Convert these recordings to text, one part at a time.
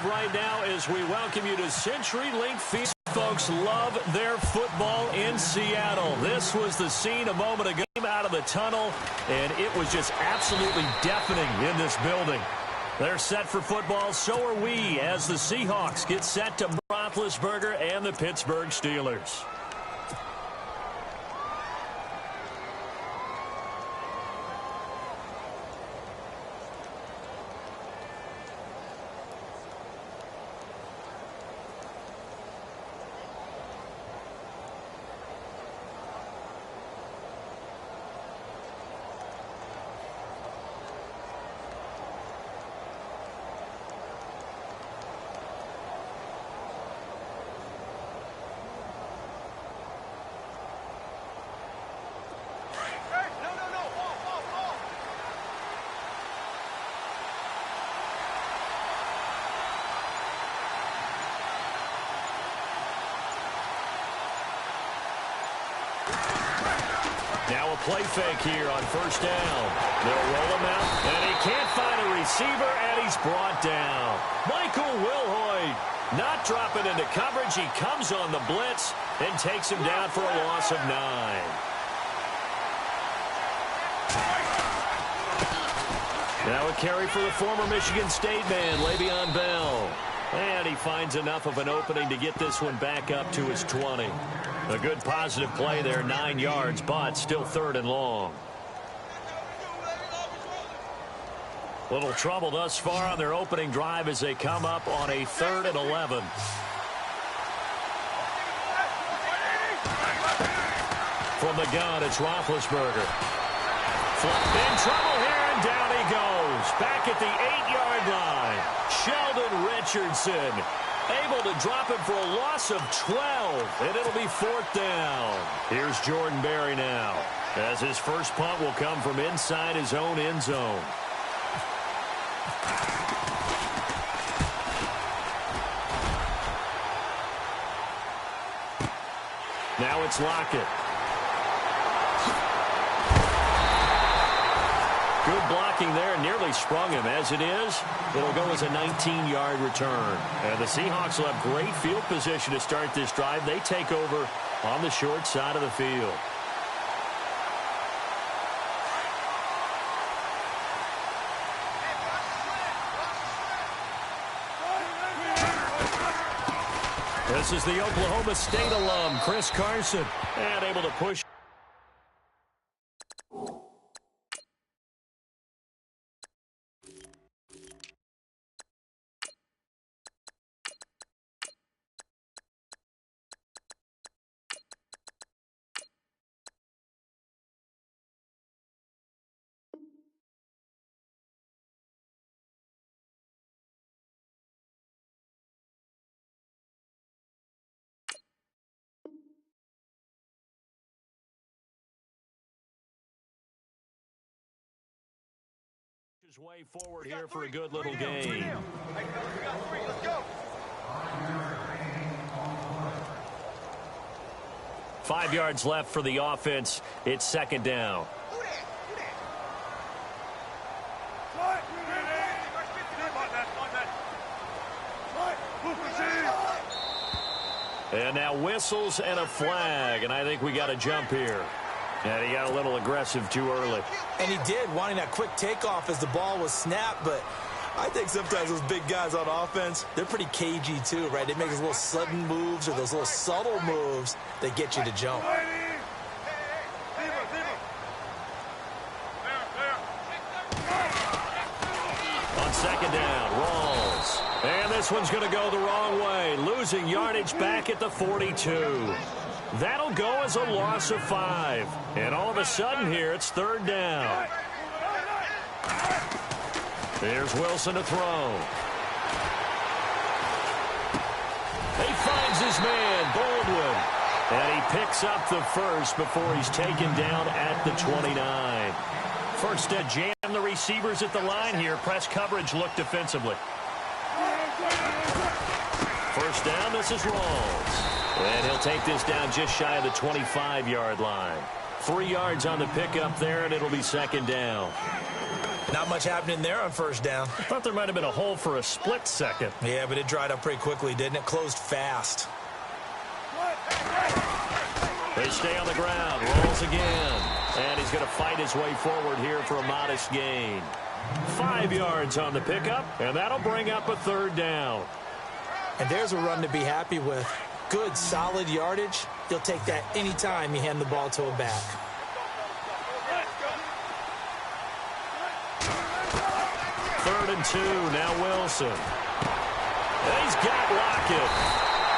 live right now as we welcome you to CenturyLink Field. Folks love their football in Seattle. This was the scene a moment ago out of the tunnel, and it was just absolutely deafening in this building. They're set for football, so are we, as the Seahawks get set to Roethlisberger and the Pittsburgh Steelers. Now a play fake here on first down. They'll roll him out, and he can't find a receiver, and he's brought down. Michael Wilhoit not dropping into coverage. He comes on the blitz and takes him down for a loss of 9. Now a carry for the former Michigan State man, Le'Veon Bell. And he finds enough of an opening to get this one back up to his 20. A good positive play there, 9 yards, but still 3rd and long. Little trouble thus far on their opening drive as they come up on a 3rd and 11. From the gun, it's Roethlisberger. In trouble here, and down he goes. Back at the 8-yard line. Sheldon Richardson able to drop him for a loss of 12, and it'll be 4th down. Here's Jordan Berry now, as his first punt will come from inside his own end zone. Now it's Lockett. Good blocking there, nearly sprung him. As it is, it'll go as a 19-yard return. And the Seahawks will have great field position to start this drive. They take over on the short side of the field. This is the Oklahoma State alum, Chris Carson, and able to push. His way forward here for a good little game. 5 yards left for the offense. It's 2nd down. And now whistles and a flag, and I think we got a jump here. And he got a little aggressive too early. And he did, wanting that quick takeoff as the ball was snapped. But I think sometimes those big guys on offense, they're pretty cagey too, right? They make those little sudden moves or those little subtle moves that get you to jump. On 2nd down, Rawls. And this one's going to go the wrong way. Losing yardage back at the 42. That'll go as a loss of 5. And all of a sudden here, it's 3rd down. Here's Wilson to throw. He finds his man, Baldwin. And he picks up the first before he's taken down at the 29. First to jam the receivers at the line here. Press coverage look defensively. First down, this is Rawls. And he'll take this down just shy of the 25-yard line. 3 yards on the pickup there, and it'll be 2nd down. Not much happening there on first down. I thought there might have been a hole for a split second. Yeah, but it dried up pretty quickly, didn't it? Closed fast. They stay on the ground. Rolls again. And he's going to fight his way forward here for a modest gain. 5 yards on the pickup, and that'll bring up a third down. And there's a run to be happy with. Good, solid yardage. You'll take that anytime you hand the ball to a back. Third and 2, now Wilson. And he's got Lockett.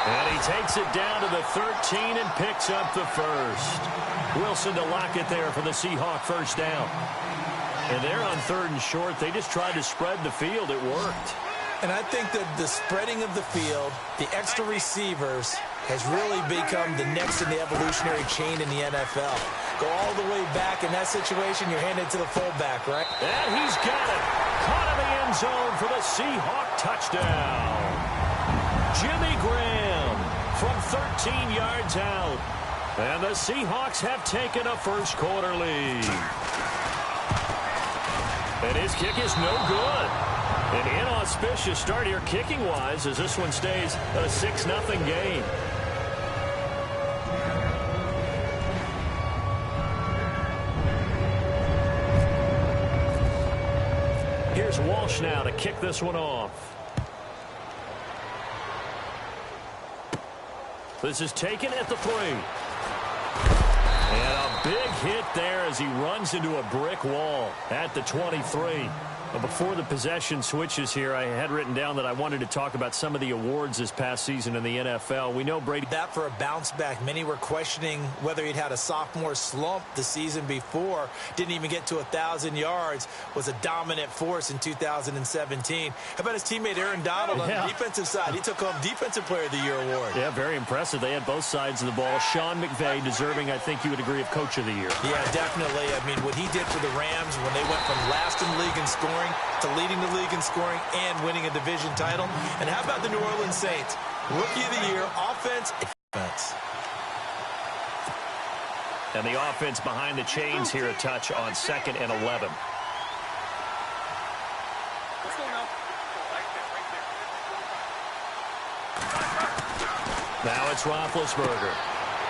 And he takes it down to the 13 and picks up the first. Wilson to Lockett there for the Seahawk first down. And they're on third and short. They just tried to spread the field. It worked. And I think that the spreading of the field, the extra receivers, has really become the next in the evolutionary chain in the NFL. Go all the way back in that situation, you're handed to the fullback, right? And he's got it. Caught in the end zone for the Seahawk touchdown. Jimmy Graham from 13 yards out. And the Seahawks have taken a first quarter lead. And his kick is no good. An inauspicious start here kicking-wise as this one stays a 6-0 game. Here's Walsh now to kick this one off. This is taken at the 3. And a big hit there as he runs into a brick wall at the 23. But before the possession switches here, I had written down that I wanted to talk about some of the awards this past season in the NFL. We know Brady... That for a bounce back. Many were questioning whether he'd had a sophomore slump the season before. Didn't even get to 1,000 yards. Was a dominant force in 2017. How about his teammate Aaron Donald on the defensive side? He took home Defensive Player of the Year award. Yeah, very impressive. They had both sides of the ball. Sean McVay deserving, I think you would agree, of Coach of the Year. Yeah, definitely. I mean, what he did for the Rams when they went from last in the league in scoring to leading the league in scoring and winning a division title. And how about the New Orleans Saints? Rookie of the Year, offense and defense. And the offense behind the chains here a touch on 2nd and 11. Now it's Roethlisberger.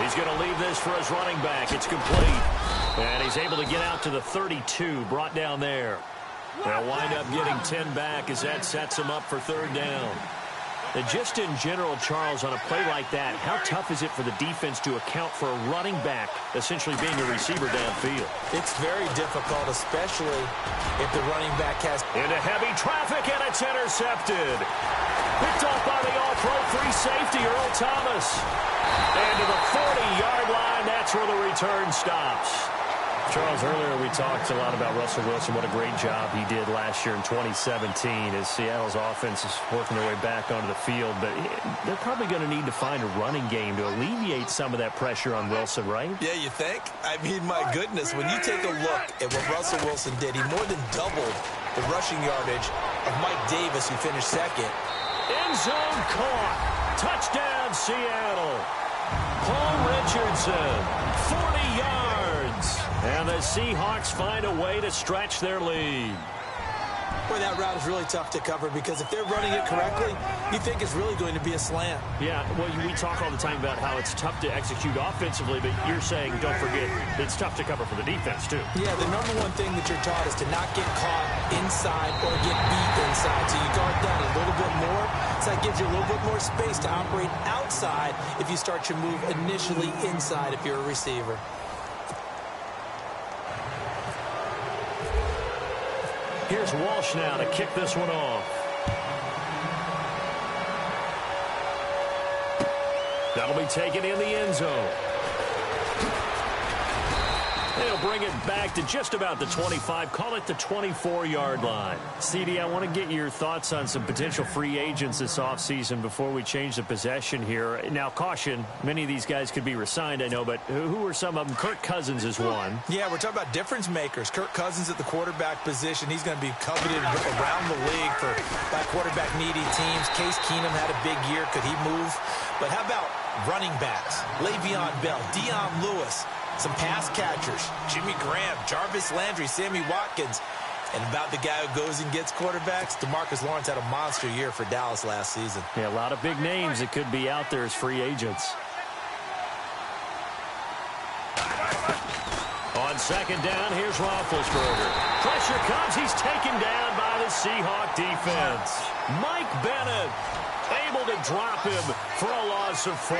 He's going to leave this for his running back. It's complete. And he's able to get out to the 32, brought down there. They'll wind up getting 10 back as that sets him up for third down. And just in general, Charles, on a play like that, how tough is it for the defense to account for a running back essentially being a receiver downfield? It's very difficult, especially if the running back has... Into heavy traffic, and it's intercepted. Picked off by the all-pro free safety, Earl Thomas. And to the 40-yard line, that's where the return stops. Charles, earlier we talked a lot about Russell Wilson, what a great job he did last year in 2017 as Seattle's offense is working their way back onto the field. But they're probably going to need to find a running game to alleviate some of that pressure on Wilson, right? Yeah, you think? I mean, my goodness, when you take a look at what Russell Wilson did, he more than doubled the rushing yardage of Mike Davis, who finished second. End zone caught. Touchdown, Seattle. Paul Richardson, 40 yards. And the Seahawks find a way to stretch their lead. Boy, that route is really tough to cover because if they're running it correctly, you think it's really going to be a slant. Yeah, well, we talk all the time about how it's tough to execute offensively, but you're saying, don't forget, it's tough to cover for the defense, too. Yeah, the number one thing that you're taught is to not get caught inside or get beat inside. So you guard that a little bit more. So that gives you a little bit more space to operate outside if you start your move initially inside if you're a receiver. Here's Walsh now to kick this one off. That'll be taken in the end zone. They'll bring it back to just about the 25. Call it the 24-yard line. CD, I want to get your thoughts on some potential free agents this offseason before we change the possession here. Now, caution, many of these guys could be re-signed, I know, but who are some of them? Kirk Cousins is one. Yeah, we're talking about difference makers. Kirk Cousins at the quarterback position. He's going to be coveted around the league by quarterback-needy teams. Case Keenum had a big year. Could he move? But how about running backs? Le'Veon Bell, Dion Lewis. Some pass catchers, Jimmy Graham, Jarvis Landry, Sammy Watkins. And about the guy who goes and gets quarterbacks, DeMarcus Lawrence had a monster year for Dallas last season. Yeah, a lot of big names that could be out there as free agents. On second down, here's Roethlisberger. Pressure comes. He's taken down by the Seahawk defense. Mike Bennett able to drop him for a loss of 4.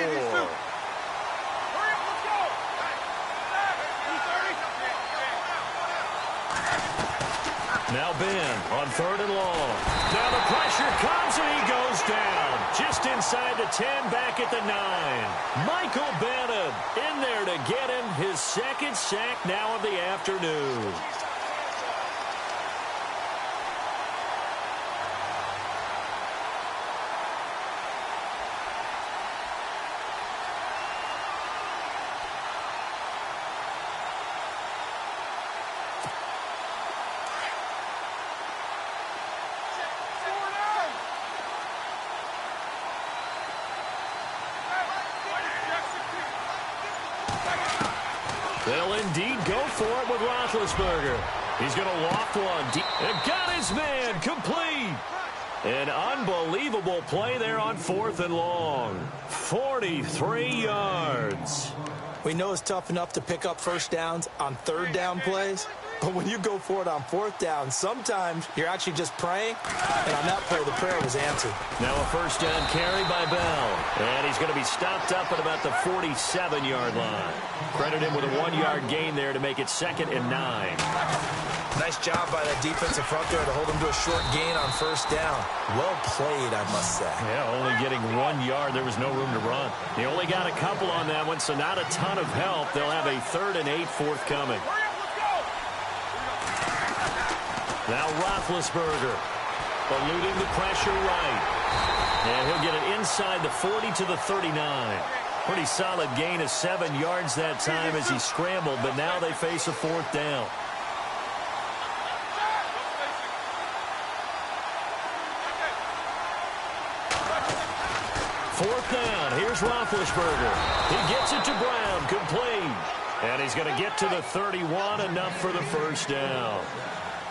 Now Ben on 3rd and long. Now the pressure comes and he goes down. Just inside the 10, back at the 9. Michael Bennett in there to get him his second sack now of the afternoon. They'll indeed go for it with Roethlisberger. He's going to loft one. And got his man complete. An unbelievable play there on 4th and long. 43 yards. We know it's tough enough to pick up first downs on 3rd down plays. But when you go for it on 4th down, sometimes you're actually just praying. And on that play, the prayer was answered. Now a first down carry by Bell. And he's going to be stopped up at about the 47-yard line. Credit him with a 1-yard gain there to make it 2nd and 9. Nice job by that defensive front there to hold him to a short gain on first down. Well played, I must say. Yeah, only getting 1 yard. There was no room to run. He only got a couple on that one, so not a ton of help. They'll have a 3rd and 8 forthcoming. Now Roethlisberger eluding the pressure right. And he'll get it inside the 40 to the 39. Pretty solid gain of 7 yards that time as he scrambled, but now they face a 4th down. Fourth down. Here's Roethlisberger. He gets it to Brown. Complete. And he's going to get to the 31. Enough for the first down.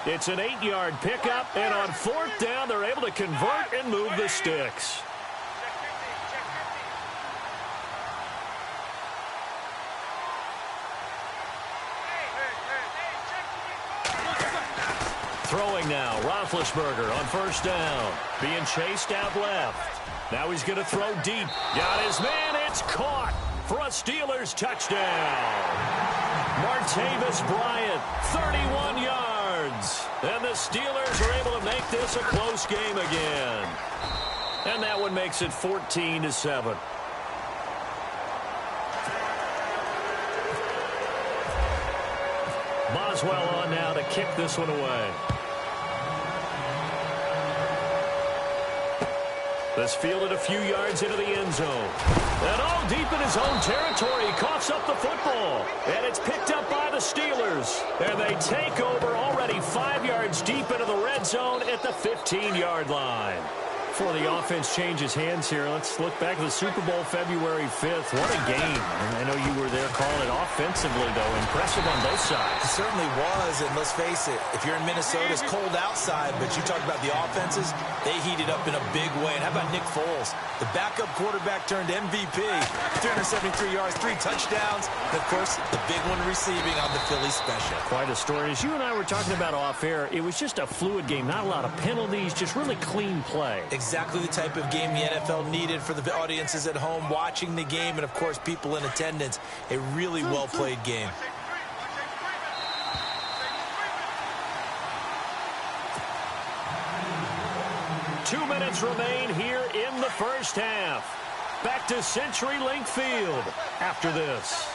It's an 8-yard pickup. And on 4th down, they're able to convert and move the sticks. Throwing now. Roethlisberger on first down. Being chased out left. Now he's going to throw deep. Got his man. It's caught for a Steelers touchdown. Martavis Bryant, 31 yards. And the Steelers are able to make this a close game again. And that one makes it 14-7. Boswell on now to kick this one away. This fielded a few yards into the end zone. And all deep in his own territory, coughs up the football. And it's picked up by the Steelers. And they take over already 5 yards deep into the red zone at the 15-yard line. Before the offense changes hands here, let's look back at the Super Bowl February 5th. What a game. I know you were there calling it offensively, though. Impressive on both sides. It certainly was, and let's face it, if you're in Minnesota, it's cold outside, but you talk about the offenses, they heated up in a big way. And how about Nick Foles? The backup quarterback turned MVP. 373 yards, 3 touchdowns. And, of course, the big one receiving on the Philly special. Quite a story. As you and I were talking about off air, it was just a fluid game. Not a lot of penalties, just really clean play. Exactly the type of game the NFL needed for the audiences at home watching the game and, of course, people in attendance. A really well-played game. Two minutes remain here in the first half. Back to CenturyLink Field after this.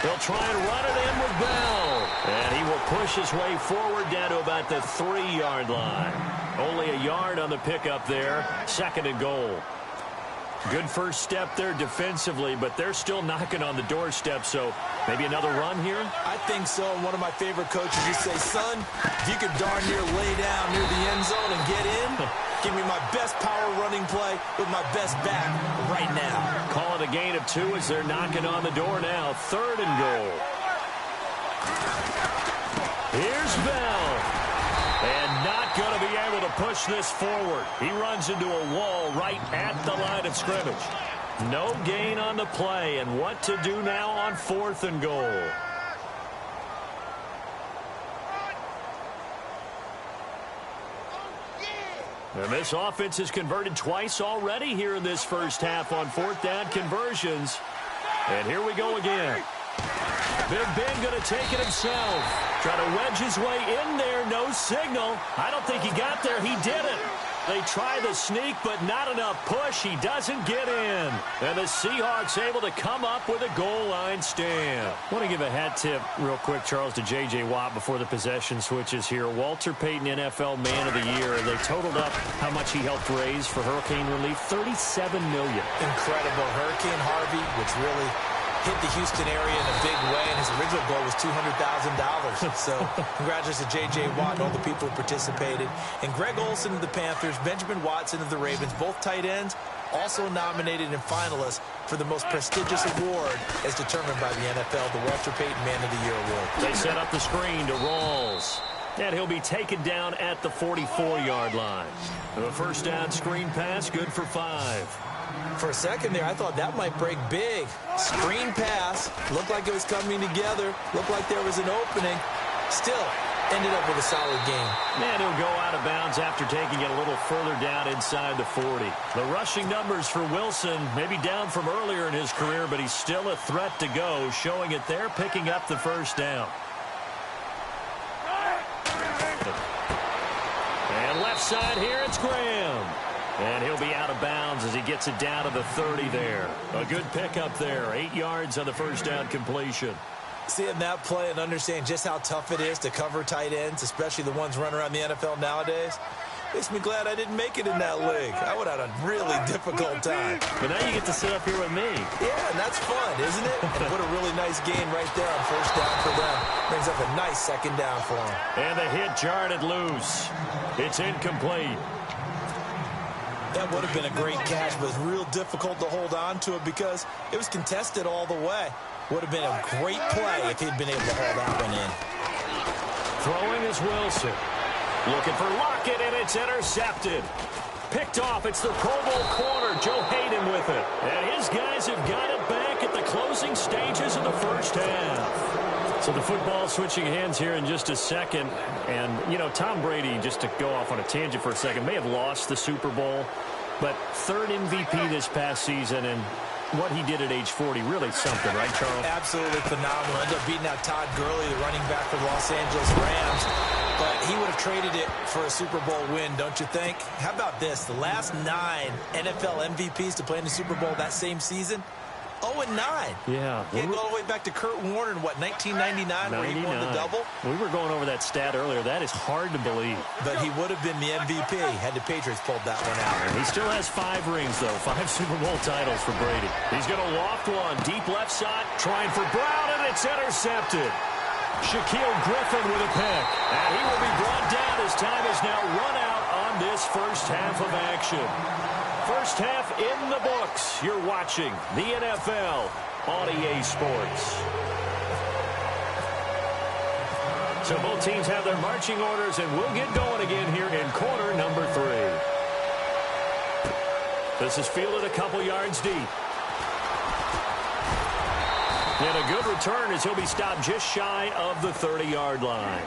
They'll try and run it in with Bell. And he will push his way forward down to about the 3-yard line. Only a yard on the pickup there. 2nd and goal. Good first step there defensively, but they're still knocking on the doorstep, so maybe another run here? I think so. And one of my favorite coaches used to say, son, if you could darn near lay down near the end zone and get in, give me my best power running play with my best back right now. Calling a gain of 2 as they're knocking on the door now. 3rd and goal. Here's Bell. And not going to be able to push this forward. He runs into a wall right at the line of scrimmage. No gain on the play, and what to do now on 4th and goal. And this offense has converted twice already here in this first half on 4th down conversions. And here we go again. Big Ben going to take it himself. Try to wedge his way in there. No signal. I don't think he got there. He didn't. They try the sneak, but not enough push. He doesn't get in. And the Seahawks able to come up with a goal line stand. I want to give a hat tip real quick, Charles, to J.J. Watt before the possession switches here. Walter Payton, NFL Man of the Year. They totaled up how much he helped raise for hurricane relief. $37 million. Incredible. Hurricane Harvey, which really hit the Houston area in a big way, and his original goal was $200,000. So congratulations to J.J. Watt and all the people who participated. And Greg Olsen of the Panthers, Benjamin Watson of the Ravens, both tight ends, also nominated and finalists for the most prestigious award as determined by the NFL, the Walter Payton Man of the Year Award. They set up the screen to Rawls. And he'll be taken down at the 44-yard line. The first down screen pass, good for 5. For a second there, I thought that might break big. Screen pass. Looked like it was coming together. Looked like there was an opening. Still, ended up with a solid game. And he'll go out of bounds after taking it a little further down inside the 40. The rushing numbers for Wilson, maybe down from earlier in his career, but he's still a threat to go, showing it there, picking up the first down. And left side here, it's Graham. And he'll be out of bounds as he gets it down to the 30 there. A good pickup there. 8 yards on the first down completion. Seeing that play and understand just how tough it is to cover tight ends, especially the ones running around the NFL nowadays, makes me glad I didn't make it in that league. I would have had a really difficult time. But now you get to sit up here with me. Yeah, and that's fun, isn't it? And what a really nice game right there on first down for them. Brings up a nice second down for them. And the hit jarred it loose. It's incomplete. That would have been a great catch, but it's real difficult to hold on to it because it was contested all the way. Would have been a great play if he'd been able to haul that one in. Throwing is Wilson. Looking for Lockett, and it's intercepted. Picked off. It's the Pro Bowl corner. Joe Hayden with it. And his guys have got it back at the closing stages of the first half. So the football switching hands here in just a second. And, you know, Tom Brady, just to go off on a tangent for a second, may have lost the Super Bowl, but third MVP this past season, and what he did at age 40, really something, right, Charles? Absolutely phenomenal. Ended up beating out Todd Gurley, the running back for the Los Angeles Rams. But he would have traded it for a Super Bowl win, don't you think? How about this? The last 9 NFL MVPs to play in the Super Bowl that same season, 0-9. Yeah. Can't go all the way back to Kurt Warner in, what, 1999, where he won the double? We were going over that stat earlier. That is hard to believe. But he would have been the MVP had the Patriots pulled that one out. He still has 5 rings, though. 5 Super Bowl titles for Brady. He's going to loft one. Deep left side. Trying for Brown, and it's intercepted. Shaquille Griffin with a pick. And he will be brought down as time is now run out on this first half of action. First half in the books. You're watching the NFL on EA Sports. So both teams have their marching orders, and we'll get going again here in quarter number 3. This is fielded a couple yards deep. And a good return as he'll be stopped just shy of the 30-yard line.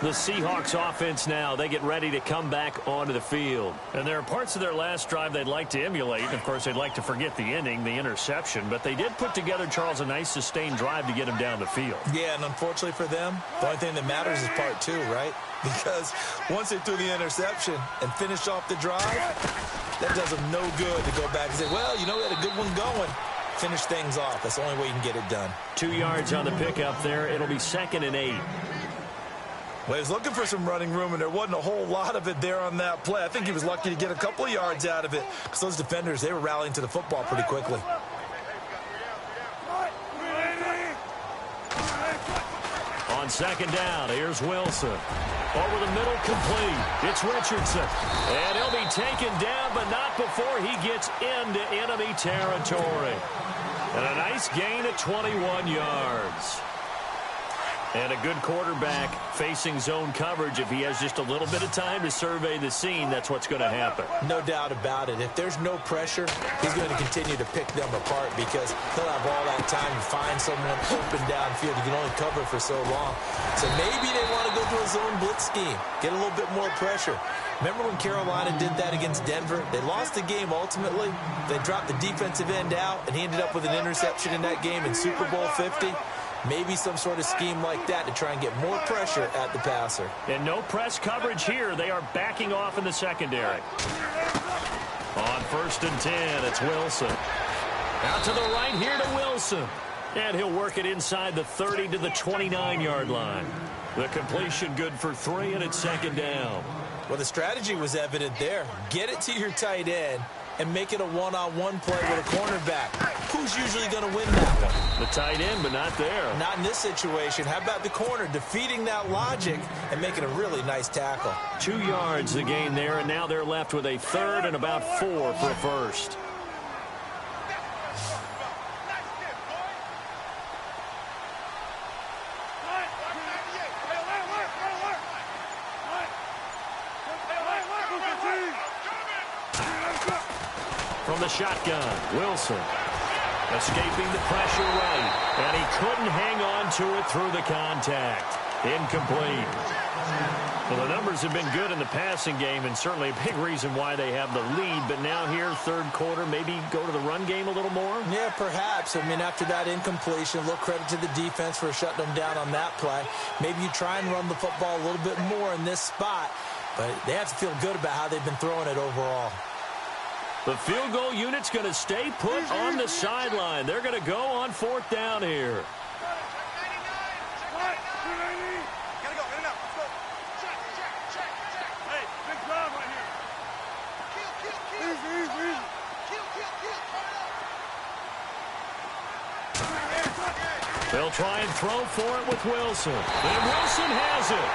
The Seahawks offense now, they get ready to come back onto the field. And there are parts of their last drive they'd like to emulate. Of course, they'd like to forget the inning, the interception. But they did put together, Charles, a nice sustained drive to get him down the field. Yeah, and unfortunately for them, the only thing that matters is part 2, right? Because once they threw the interception and finished off the drive, that does them no good to go back and say, well, you know, we had a good one going. Finish things off. That's the only way you can get it done. 2 yards on the pickup there. It'll be 2nd and 8. Well, he was looking for some running room, and there wasn't a whole lot of it there on that play. I think he was lucky to get a couple of yards out of it because those defenders, they were rallying to the football pretty quickly. On 2nd down, here's Wilson. Over the middle, complete. It's Richardson. And he'll be taken down, but not before he gets into enemy territory. And a nice gain at 21 yards. And a good quarterback facing zone coverage. If he has just a little bit of time to survey the scene, that's what's going to happen. No doubt about it. If there's no pressure, he's going to continue to pick them apart because he'll have all that time to find someone open downfield. He can only cover for so long. So maybe they want to go to a zone blitz scheme, get a little bit more pressure. Remember when Carolina did that against Denver? They lost the game ultimately. They dropped the defensive end out, and he ended up with an interception in that game in Super Bowl 50. Maybe some sort of scheme like that to try and get more pressure at the passer. And no press coverage here. They are backing off in the secondary. On 1st and 10, it's Wilson. Out to the right here to Wilson. And he'll work it inside the 30 to the 29-yard line. The completion good for 3, and it's 2nd down. Well, the strategy was evident there. Get it to your tight end and make it a one-on-one play with a cornerback. Who's usually going to win that one? The tight end, but not there. Not in this situation. How about the corner defeating that logic and making a really nice tackle? 2 yards the gain there, and now they're left with a 3rd and about 4 for a first. From the shotgun, Wilson escaping the pressure right, and he couldn't hang on to it through the contact. Incomplete. Well, the numbers have been good in the passing game, and certainly a big reason why they have the lead. But now here, 3rd quarter, maybe go to the run game a little more? Yeah, perhaps. I mean, after that incompletion, a little credit to the defense for shutting them down on that play. Maybe you try and run the football a little bit more in this spot, but they have to feel good about how they've been throwing it overall. The field goal unit's going to stay put on the sideline. They're going to go on 4th down here. They'll try and throw for it with Wilson. And Wilson has it.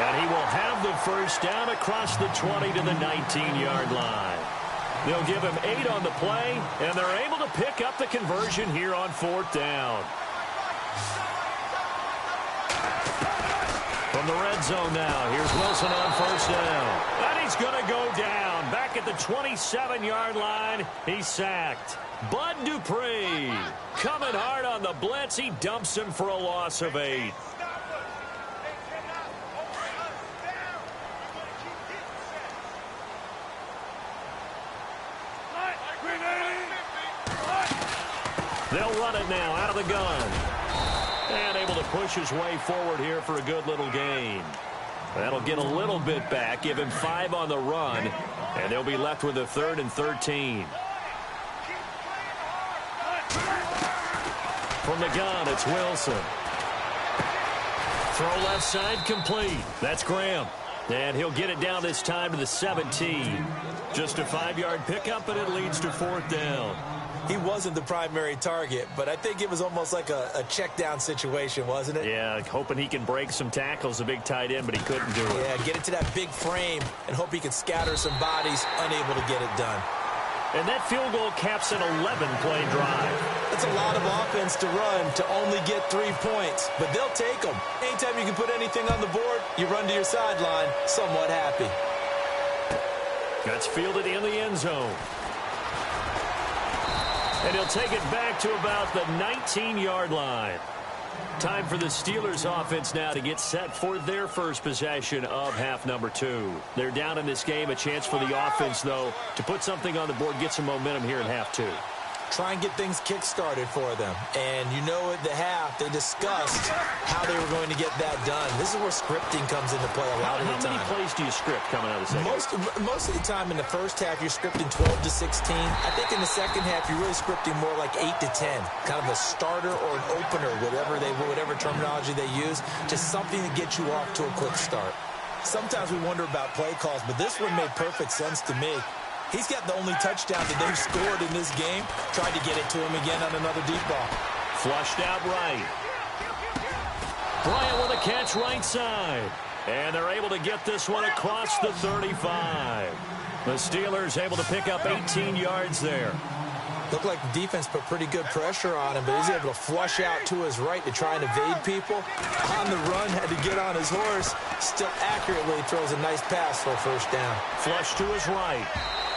And he will have the first down across the 20 to the 19-yard line. They'll give him 8 on the play, and they're able to pick up the conversion here on 4th down. From the red zone now, here's Wilson on 1st down. And he's going to go down. Back at the 27-yard line, he's sacked. Bud Dupree coming hard on the blitz. He dumps him for a loss of 8. They'll run it now out of the gun. And able to push his way forward here for a good little gain. That'll get a little bit back, give him 5 on the run, and they'll be left with a 3rd and 13. From the gun, it's Wilson. Throw left side complete. That's Graham. And he'll get it down this time to the 17. Just a 5-yard pickup, and it leads to 4th down. He wasn't the primary target, but I think it was almost like a check down situation, wasn't it? Yeah, hoping he can break some tackles, a big tight end, but he couldn't do it. Yeah, get it to that big frame and hope he can scatter some bodies, unable to get it done. And that field goal caps an 11-play drive. That's a lot of offense to run to only get 3 points, but they'll take them. Anytime you can put anything on the board, you run to your sideline somewhat happy. That's fielded in the end zone. And he'll take it back to about the 19-yard line. Time for the Steelers offense now to get set for their first possession of half number 2. They're down in this game. A chance for the offense, though, to put something on the board, get some momentum here in half 2. Try and get things kick-started for them. And you know at the half, they discussed how they were going to get that done. This is where scripting comes into play a lot of the time. How many plays do you script coming out of the second? Most of the time in the first half, you're scripting 12 to 16. I think in the second half, you're really scripting more like 8 to 10. Kind of a starter or an opener, whatever terminology they use. Just something to get you off to a quick start. Sometimes we wonder about play calls, but this one made perfect sense to me. He's got the only touchdown that they've scored in this game. Tried to get it to him again on another deep ball. Flushed out right. Bryant with a catch right side. And they're able to get this one across the 35. The Steelers able to pick up 18 yards there. Looked like the defense put pretty good pressure on him, but he's able to flush out to his right to try and evade people. On the run, had to get on his horse. Still accurately throws a nice pass for a first down. Flush to his right.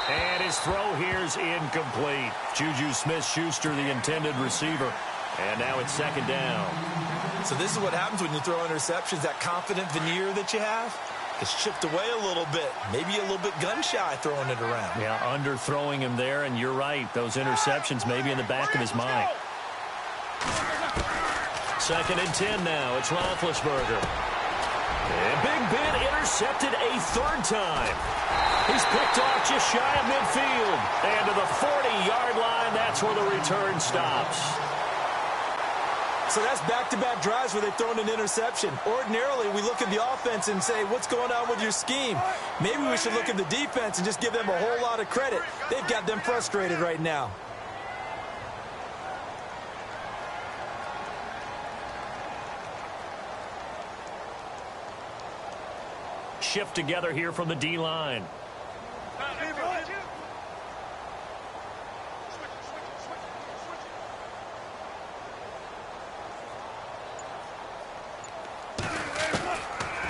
And his throw here's incomplete. Juju Smith-Schuster, the intended receiver. And now it's second down. So this is what happens when you throw interceptions. That confident veneer that you have gets chipped away a little bit. Maybe a little bit gun-shy throwing it around. Yeah, underthrowing him there, and you're right. Those interceptions may be in the back of his mind. Second and 10 now. It's Roethlisberger. And Big Ben intercepted a third time. He's picked off just shy of midfield. And to the 40-yard line, that's where the return stops. So that's back-to-back drives where they've thrown an interception. Ordinarily, we look at the offense and say, what's going on with your scheme? Maybe we should look at the defense and just give them a whole lot of credit. They've got them frustrated right now. Shift together here from the D-line.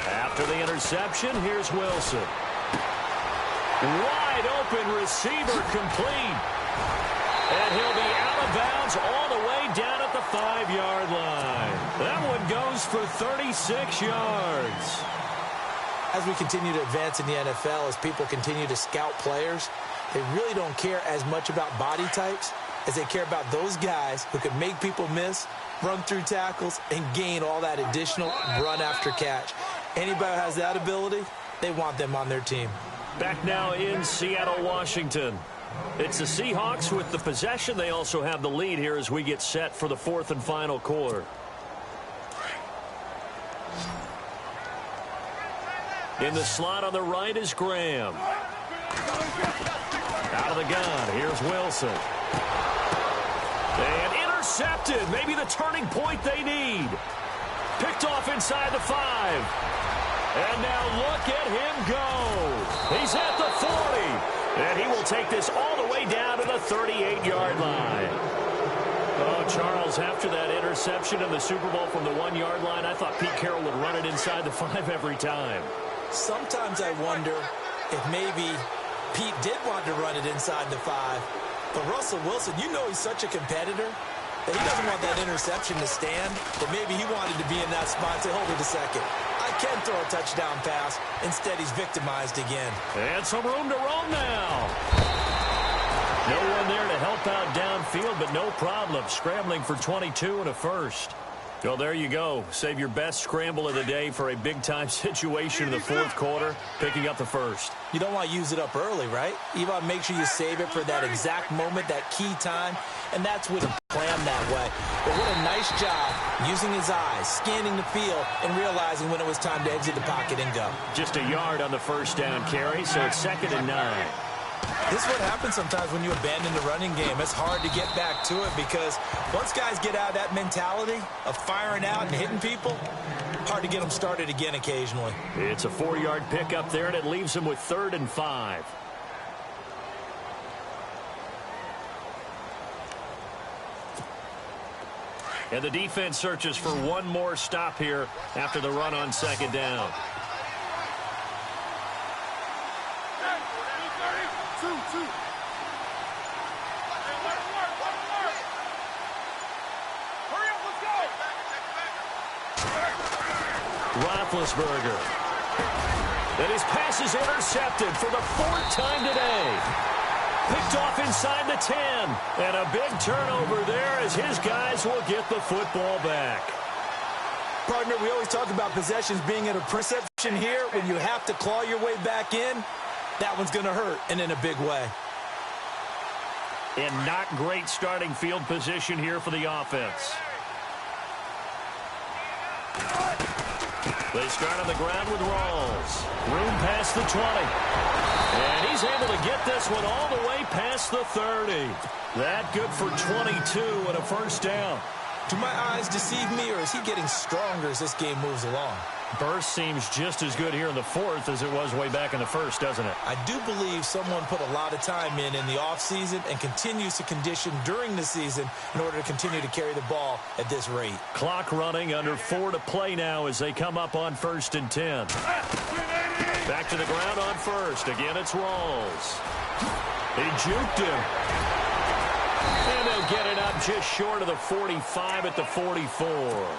After the interception, here's Wilson. Wide open receiver complete. And he'll be out of bounds all the way down at the 5-yard line. That one goes for 36 yards. As we continue to advance in the NFL, as people continue to scout players, they really don't care as much about body types as they care about those guys who can make people miss, run through tackles, and gain all that additional run after catch. Anybody who has that ability, they want them on their team. Back now in Seattle, Washington. It's the Seahawks with the possession. They also have the lead here as we get set for the fourth and final quarter. In the slot on the right is Graham. Out of the gun, here's Wilson. And intercepted, maybe the turning point they need. Picked off inside the 5. And now look at him go. He's at the 40. And he will take this all the way down to the 38-yard line. Oh, Charles, after that interception in the Super Bowl from the 1-yard line, I thought Pete Carroll would run it inside the 5 every time. Sometimes I wonder if maybe Pete did want to run it inside the 5. But Russell Wilson, you know he's such a competitor that he doesn't want that interception to stand. But maybe he wanted to be in that spot and say, hold it a second. I can throw a touchdown pass. Instead, he's victimized again. And some room to roam now. No one there to help out downfield, but no problem. Scrambling for 22 and a first. Well, there you go. Save your best scramble of the day for a big-time situation in the fourth quarter, picking up the first. You don't want to use it up early, right? You want to make sure you save it for that exact moment, that key time, and that's when you plan that way. But what a nice job using his eyes, scanning the field, and realizing when it was time to exit the pocket and go. Just a yard on the first down carry, so it's 2nd and 9. This is what happens sometimes when you abandon the running game. It's hard to get back to it because once guys get out of that mentality of firing out and hitting people, hard to get them started again occasionally. It's a 4-yard pickup there, and it leaves them with 3rd and 5. And the defense searches for one more stop here after the run on 2nd down. Roethlisberger. And his pass is intercepted for the 4th time today. Picked off inside the 10. And a big turnover there as his guys will get the football back. Partner, we always talk about possessions being in a perception here. When you have to claw your way back in, that one's going to hurt, and in a big way. And not great starting field position here for the offense. They start on the ground with Rawls. Room past the 20. And he's able to get this one all the way past the 30. That good for 22 and a first down. Do my eyes deceive me, or is he getting stronger as this game moves along? Burst seems just as good here in the fourth as it was way back in the first, doesn't it? I do believe someone put a lot of time in the offseason and continues to condition during the season in order to continue to carry the ball at this rate. Clock running, under 4 to play now as they come up on 1st and 10. Back to the ground on first. Again, it's Rawls. He juked him. And they'll get it up just short of the 45 at the 44.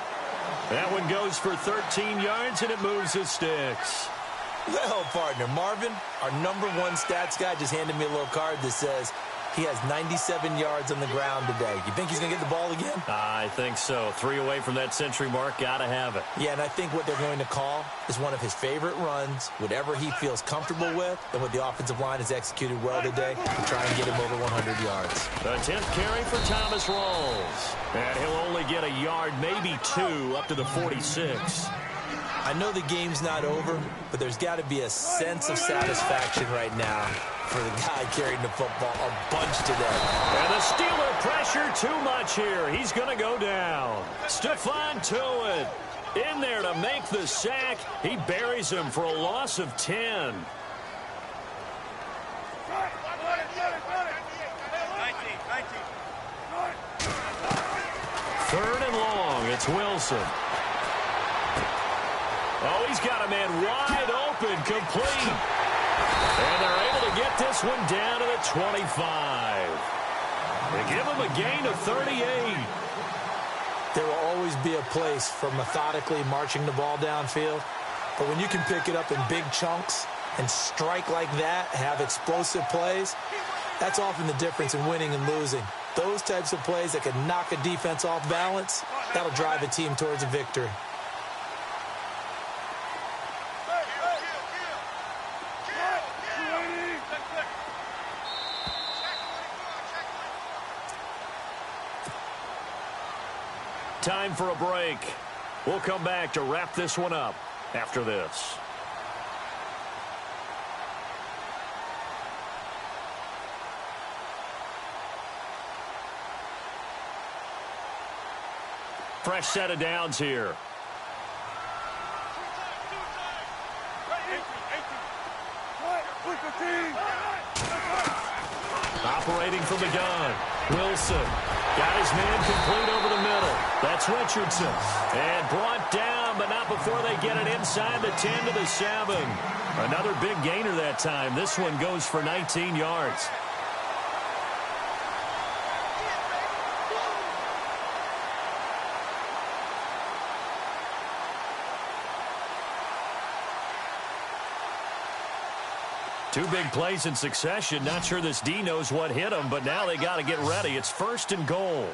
That one goes for 13 yards, and it moves the sticks. Well, partner, Marvin, our #1 stats guy, just handed me a little card that says he has 97 yards on the ground today. You think he's going to get the ball again? I think so. 3 away from that century mark. Got to have it. Yeah, and I think what they're going to call is one of his favorite runs, whatever he feels comfortable with, and what the offensive line has executed well today to try and get him over 100 yards. The 10th carry for Thomas Rawls. And he'll only get a yard, maybe 2, up to the 46. I know the game's not over, but there's got to be a sense of satisfaction right now for the guy carrying the football a bunch today. And the Steeler pressure too much here. He's going to go down. Stephon Tuitt in there to make the sack. He buries him for a loss of 10. Third and long. It's Wilson. Oh, he's got a man wide open, complete. And they're able to get this one down to the 25. They give him a gain of 38. There will always be a place for methodically marching the ball downfield. But when you can pick it up in big chunks and strike like that, have explosive plays, that's often the difference in winning and losing. Those types of plays that can knock a defense off balance, that'll drive a team towards a victory. Time for a break. We'll come back to wrap this one up after this. Fresh set of downs here. Operating from the gun. Wilson got his man complete over the middle. That's Richardson. And brought down, but not before they get it inside the 10 to the 7. Another big gainer that time. This one goes for 19 yards. Two big plays in succession. Not sure this D knows what hit him, but now they got to get ready. It's 1st and goal.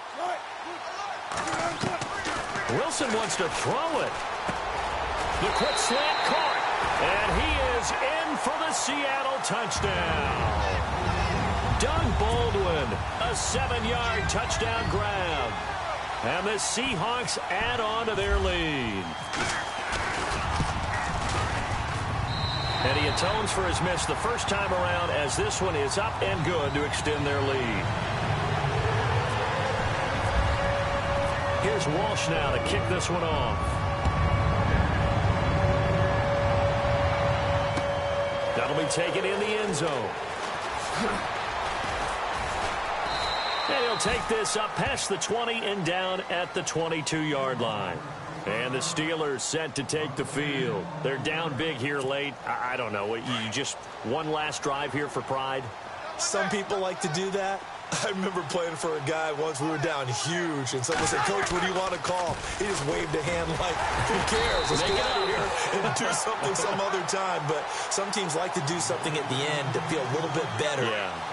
Wilson wants to throw it. The quick slant caught. And he is in for the Seattle touchdown. Doug Baldwin, a 7-yard touchdown grab. And the Seahawks add on to their lead. And he atones for his miss the first time around as this one is up and good to extend their lead. Here's Walsh now to kick this one off. That'll be taken in the end zone. And he'll take this up past the 20 and down at the 22-yard line. And the Steelers set to take the field. They're down big here late. I don't know. You just one last drive here for pride? Some people like to do that. I remember playing for a guy once. We were down huge, and someone said, "Coach, what do you want to call?" He just waved a hand like, who cares? Let's get out of here and do something some other time. But some teams like to do something at the end to feel a little bit better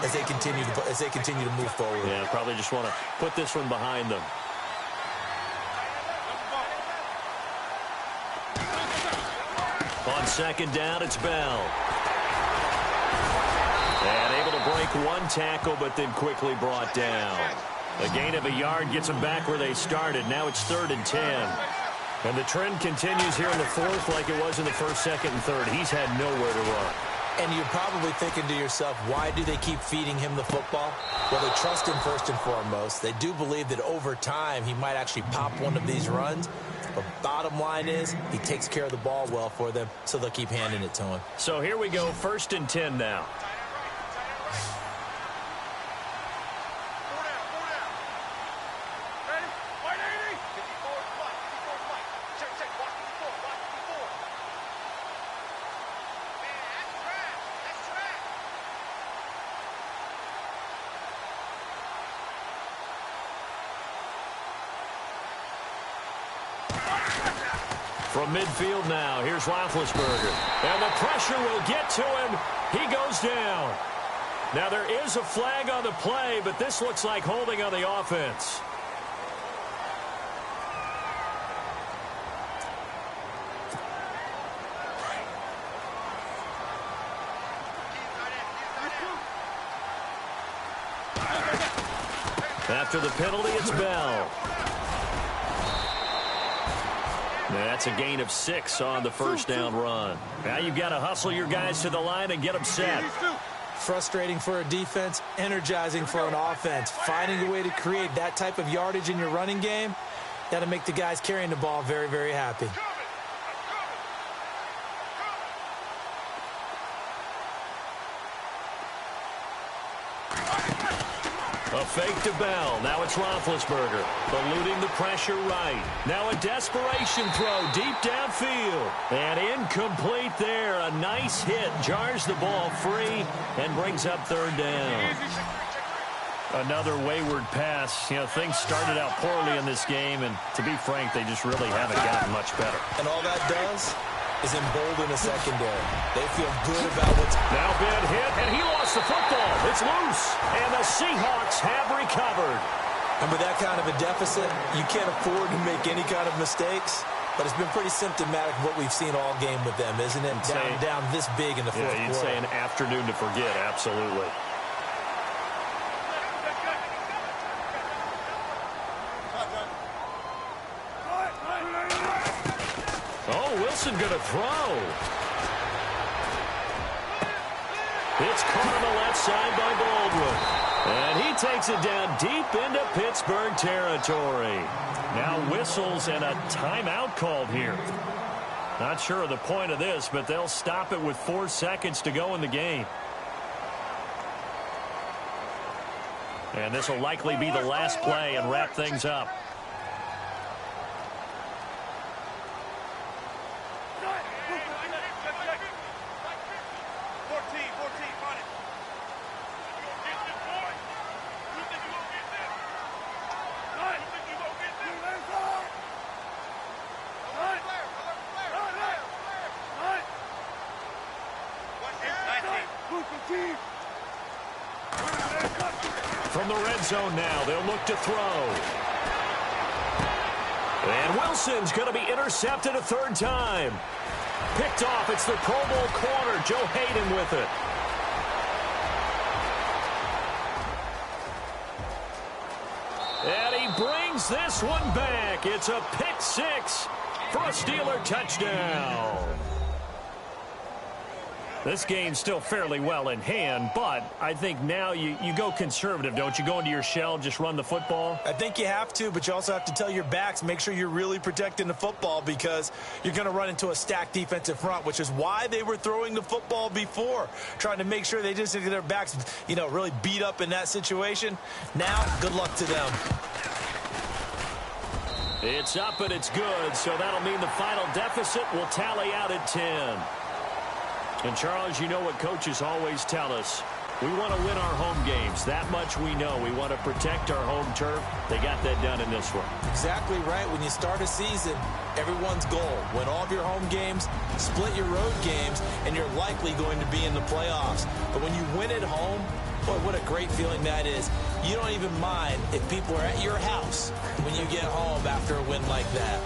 as they continue to move forward. Yeah, probably just want to put this one behind them. On 2nd down, it's Bell. And able to break one tackle, but then quickly brought down. A gain of a yard gets them back where they started. Now it's 3rd and 10. And the trend continues here in the 4th like it was in the 1st, 2nd, and 3rd. He's had nowhere to run. And you're probably thinking to yourself, why do they keep feeding him the football? Well, they trust him first and foremost. They do believe that over time he might actually pop one of these runs. But bottom line is he takes care of the ball well for them, so they'll keep handing it to him. So here we go, 1st and 10 now. From midfield now, here's Roethlisberger. And the pressure will get to him. He goes down. Now, there is a flag on the play, but this looks like holding on the offense. After the penalty, it's Bell. That's a gain of 6 on the 1st down run. Now you've got to hustle your guys to the line and get them set. Frustrating for a defense, energizing for an offense. Finding a way to create that type of yardage in your running game, that'll make the guys carrying the ball very, very happy. A fake to Bell. Now it's Roethlisberger. Eluding the pressure right. Now a desperation throw deep downfield. And incomplete there. A nice hit. Jars the ball free and brings up 3rd down. Another wayward pass. You know, things started out poorly in this game, and to be frank, they just really haven't gotten much better. And all that does is embolden a secondary. They feel good about what's... Now bad hit, and he lost the football. It's loose, and the Seahawks have recovered. And with that kind of a deficit, you can't afford to make any kind of mistakes. But it's been pretty symptomatic of what we've seen all game with them, isn't it? Down this big in the fourth quarter. You'd say an afternoon to forget, absolutely. Oh, Wilson going to throw. It's caught on the left side by Baldwin. And he takes it down deep into Pittsburgh territory. Now whistles and a timeout called here. Not sure of the point of this, but they'll stop it with 4 seconds to go in the game. And this will likely be the last play and wrap things up. From the red zone now, they'll look to throw. And Wilson's going to be intercepted a 3rd time. Picked off. It's the Pro Bowl corner, Joe Hayden, with it. And he brings this one back. It's a pick 6 for a Steeler touchdown. This game's still fairly well in hand, but I think now you go conservative, don't you? Go into your shell, just run the football? I think you have to, but you also have to tell your backs, make sure you're really protecting the football because you're going to run into a stacked defensive front, which is why they were throwing the football before, trying to make sure they just get their backs, really beat up in that situation. Now, good luck to them. It's up and it's good, so that'll mean the final deficit will tally out at 10. And, Charles, you know what coaches always tell us. We want to win our home games. That much we know. We want to protect our home turf. They got that done in this one. Exactly right. When you start a season, everyone's goal, win all of your home games, split your road games, and you're likely going to be in the playoffs. But when you win at home, boy, what a great feeling that is. You don't even mind if people are at your house when you get home after a win like that.